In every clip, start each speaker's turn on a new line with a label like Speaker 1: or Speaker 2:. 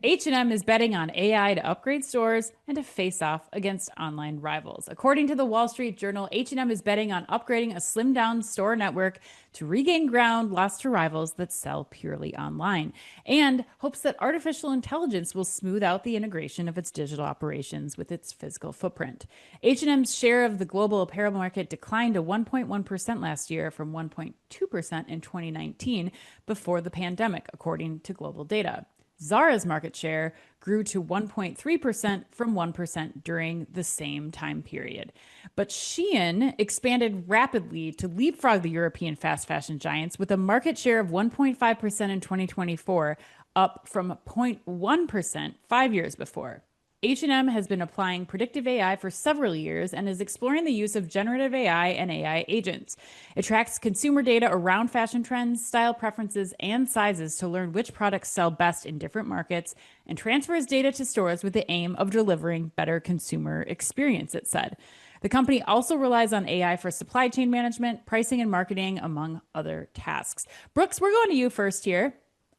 Speaker 1: H&M is betting on AI to upgrade stores and to face off against online rivals. According to the Wall Street Journal, H&M is betting on upgrading a slimmed down store network to regain ground lost to rivals that sell purely online, and hopes that artificial intelligence will smooth out the integration of its digital operations with its physical footprint. H&M's share of the global apparel market declined to 1.1% last year from 1.2% in 2019 before the pandemic, according to global data. Zara's market share grew to 1.3% from 1% during the same time period. But Shein expanded rapidly to leapfrog the European fast fashion giants with a market share of 1.5% in 2024, up from 0.1% 5 years before. H&M has been applying predictive AI for several years and is exploring the use of generative AI and AI agents. It tracks consumer data around fashion trends, style preferences, and sizes to learn which products sell best in different markets and transfers data to stores with the aim of delivering better consumer experience, it said. The company also relies on AI for supply chain management, pricing, and marketing, among other tasks. Brooks, we're going to you first here.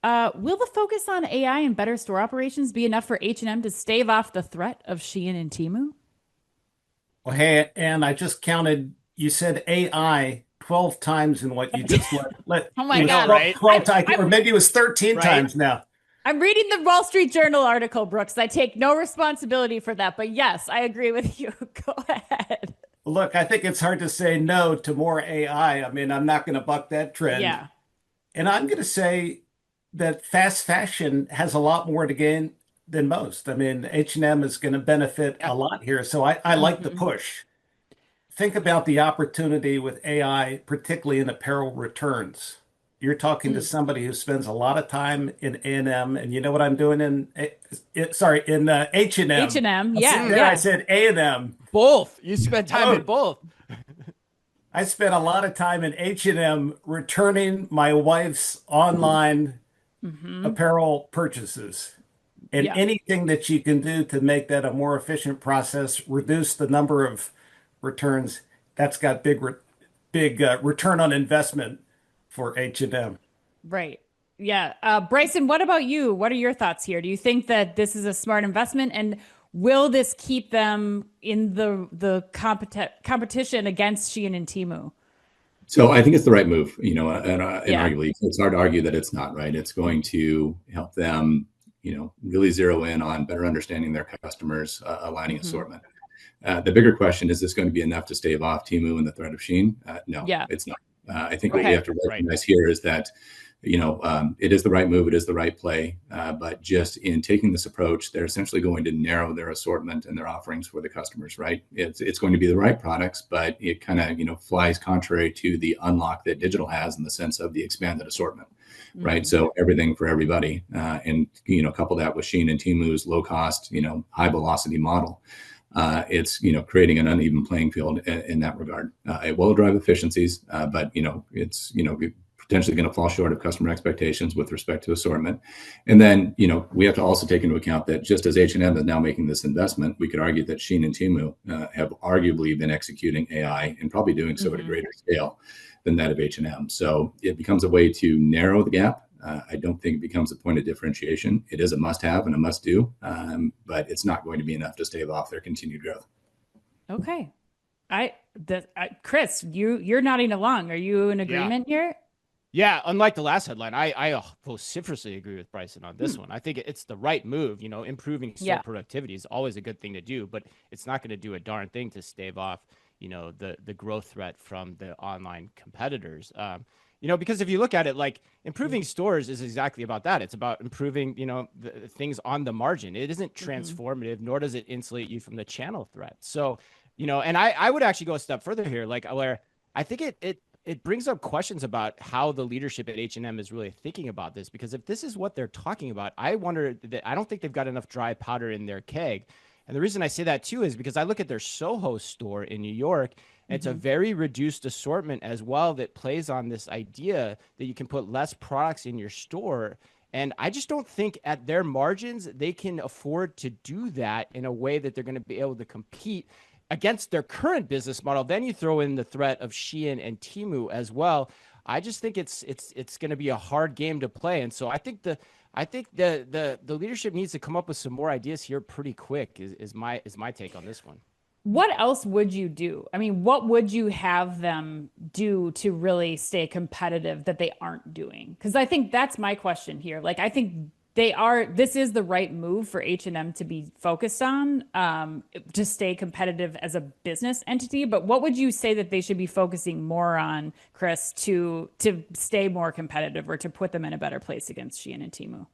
Speaker 1: Will the focus on AI and better store operations be enough for H&M to stave off the threat of Shein and Temu?
Speaker 2: Well, hey, and I just counted, you said AI 12 times in what you just let
Speaker 1: Oh
Speaker 2: it
Speaker 1: my
Speaker 2: was
Speaker 1: God.
Speaker 2: 12 times, or maybe it was 13
Speaker 3: Right.
Speaker 2: times now.
Speaker 1: I'm reading the Wall Street Journal article, Brooks. I take no responsibility for that. But yes, I agree with you. Go ahead.
Speaker 2: Look, I think it's hard to say no to more AI. I mean, I'm not going to buck that trend.
Speaker 1: Yeah.
Speaker 2: And I'm going to say that fast fashion has a lot more to gain than most. I mean, H&M is going to benefit
Speaker 3: Yeah.
Speaker 2: a lot here. So I like the push. Think about the opportunity with AI, particularly in apparel returns. You're talking to somebody who spends a lot of time in A&M, and you know what I'm doing in, in H&M.
Speaker 1: H&M.
Speaker 2: See,
Speaker 1: Yeah.
Speaker 2: there I
Speaker 1: Yeah.
Speaker 2: said A&M.
Speaker 3: Both. You spent time in both.
Speaker 2: I spent a lot of time in H&M returning my wife's online apparel purchases. And
Speaker 1: Yeah.
Speaker 2: anything that you can do to make that a more efficient process, reduce the number of returns, that's got big return on investment for H&M.
Speaker 1: Right. Yeah. Bryson, what about you? What are your thoughts here? Do you think that this is a smart investment, and will this keep them in the competition against Shein and Temu?
Speaker 4: So I think it's the right move, and
Speaker 1: Yeah.
Speaker 4: arguably it's hard to argue that it's not right. It's going to help them, really zero in on better understanding their customers, aligning assortment. The bigger question is this going to be enough to stave off Temu and the threat of Shein? No,
Speaker 1: Yeah.
Speaker 4: it's not. I think what we
Speaker 1: Okay.
Speaker 4: have to recognize here is that it is the right move, it is the right play, but just in taking this approach, they're essentially going to narrow their assortment and their offerings for the customers, right? It's going to be the right products, but it kind of flies contrary to the unlock that digital has in the sense of the expanded assortment, right? So everything for everybody, and couple that with Shein and Temu's low cost, high velocity model. It's creating an uneven playing field in that regard. It will drive efficiencies, but it's potentially going to fall short of customer expectations with respect to assortment. And then we have to also take into account that just as H&M is now making this investment, we could argue that Shein and Temu have arguably been executing AI and probably doing so at a greater scale than that of H&M. So it becomes a way to narrow the gap. I don't think it becomes a point of differentiation. It is a must-have and a must-do, but it's not going to be enough to stave off their continued growth.
Speaker 1: Okay. Chris, you're nodding along. Are you in agreement here?
Speaker 3: Yeah, unlike the last headline, I vociferously agree with Bryson on this one. I think it's the right move. Improving store productivity is always a good thing to do, but it's not going to do a darn thing to stave off, the growth threat from the online competitors. Because if you look at it, like improving stores is exactly about that. It's about improving, the things on the margin. It isn't transformative, nor does it insulate you from the channel threat. So, and I would actually go a step further here, like where I think it brings up questions about how the leadership at H&M is really thinking about this, because if this is what they're talking about, I don't think they've got enough dry powder in their keg. And the reason I say that too is because I look at their Soho store in New York, and it's a very reduced assortment as well that plays on this idea that you can put less products in your store. And I just don't think at their margins, they can afford to do that in a way that they're going to be able to compete against their current business model. Then you throw in the threat of Shein and Temu as well. I just think it's going to be a hard game to play. And so I think I think the leadership needs to come up with some more ideas here pretty quick. Is my take on this one.
Speaker 1: What else would you do? I mean, what would you have them do to really stay competitive that they aren't doing? Because I think that's my question here. Like, I think this is the right move for H&M to be focused on, to stay competitive as a business entity. But what would you say that they should be focusing more on, Chris, to stay more competitive or to put them in a better place against Shein and Temu?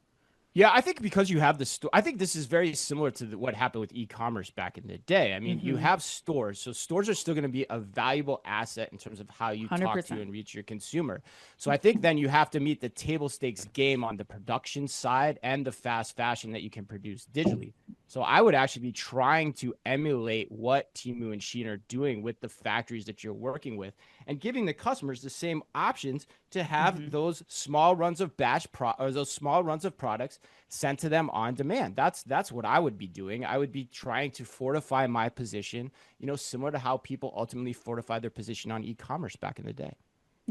Speaker 3: Yeah, I think because you have the store, I think this is very similar to what happened with e-commerce back in the day. I mean, you have stores, so stores are still going to be a valuable asset in terms of how you
Speaker 1: 100%.
Speaker 3: talk to and reach your consumer. So I think then you have to meet the table stakes game on the production side and the fast fashion that you can produce digitally. So I would actually be trying to emulate what Temu and Shein are doing with the factories that you're working with, and giving the customers the same options to have those small runs of those small runs of products sent to them on demand. That's what I would be doing. I would be trying to fortify my position, similar to how people ultimately fortified their position on e-commerce back in the day.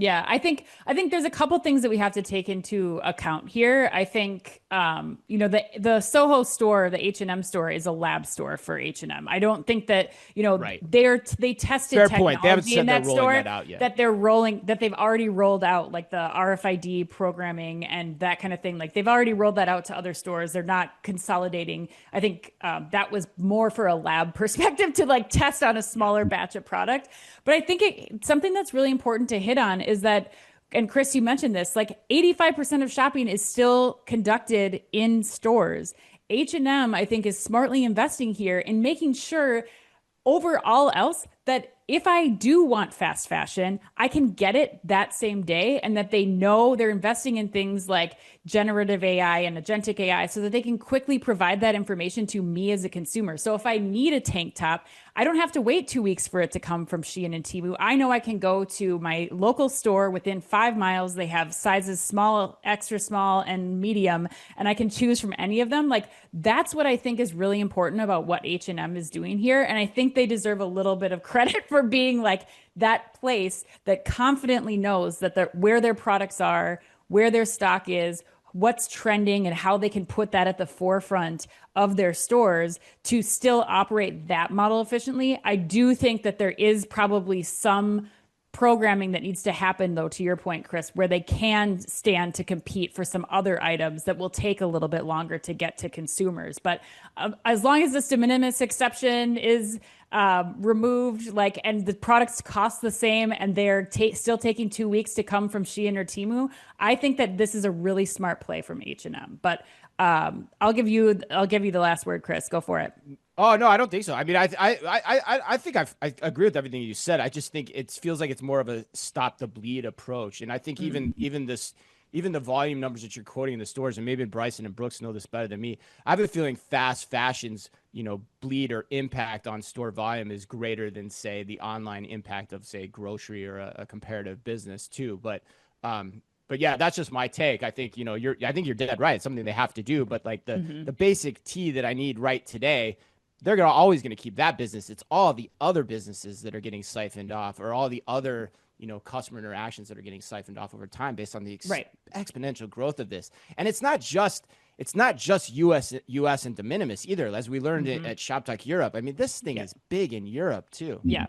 Speaker 1: Yeah, I think there's a couple things that we have to take into account here. I think the Soho store, the H&M store, is a lab store for H&M. I don't think that
Speaker 3: Right.
Speaker 1: they tested
Speaker 3: Fair point. They haven't
Speaker 1: technology
Speaker 3: said
Speaker 1: in
Speaker 3: they're
Speaker 1: that
Speaker 3: rolling
Speaker 1: store
Speaker 3: that out yet.
Speaker 1: that they've already rolled out, like the RFID programming and that kind of thing. Like they've already rolled that out to other stores. They're not consolidating. I think that was more for a lab perspective to like test on a smaller batch of product. But I think something that's really important to hit on is that, and Chris, you mentioned this, like 85% of shopping is still conducted in stores. H&M, I think, is smartly investing here in making sure over all else that if I do want fast fashion, I can get it that same day, and that they know they're investing in things like generative AI and agentic AI so that they can quickly provide that information to me as a consumer. So if I need a tank top, I don't have to wait 2 weeks for it to come from Shein and Temu. I know I can go to my local store within 5 miles. They have sizes small, extra small, and medium, and I can choose from any of them. Like that's what I think is really important about what H&M is doing here. And I think they deserve a little bit of credit for being like that place that confidently knows that where their products are, where their stock is, what's trending, and how they can put that at the forefront of their stores to still operate that model efficiently. I do think that there is probably some programming that needs to happen, though, to your point, Chris, where they can stand to compete for some other items that will take a little bit longer to get to consumers. But as long as this de minimis exception is removed, and the products cost the same, and they're still taking 2 weeks to come from Shein or Temu, I think that this is a really smart play from H&M. But I'll give you the last word, Chris. Go for it.
Speaker 3: Oh no, I don't think so. I mean, I think I agree with everything you said. I just think it feels like it's more of a stop the bleed approach, and I think even the volume numbers that you're quoting in the stores, and maybe Bryson and Brooks know this better than me, I have a feeling fast fashion's bleed or impact on store volume is greater than, say, the online impact of, say, grocery or a comparative business too. But yeah, that's just my take. I think you're dead right. It's something they have to do. But like the basic tea that I need right today, they're always going to keep that business. It's all the other businesses that are getting siphoned off, or all the other customer interactions that are getting siphoned off over time based on the exponential growth of this. And it's not just US and de minimis either, as we learned at Shop Talk Europe. I mean, this thing is big in Europe too.
Speaker 1: Yeah.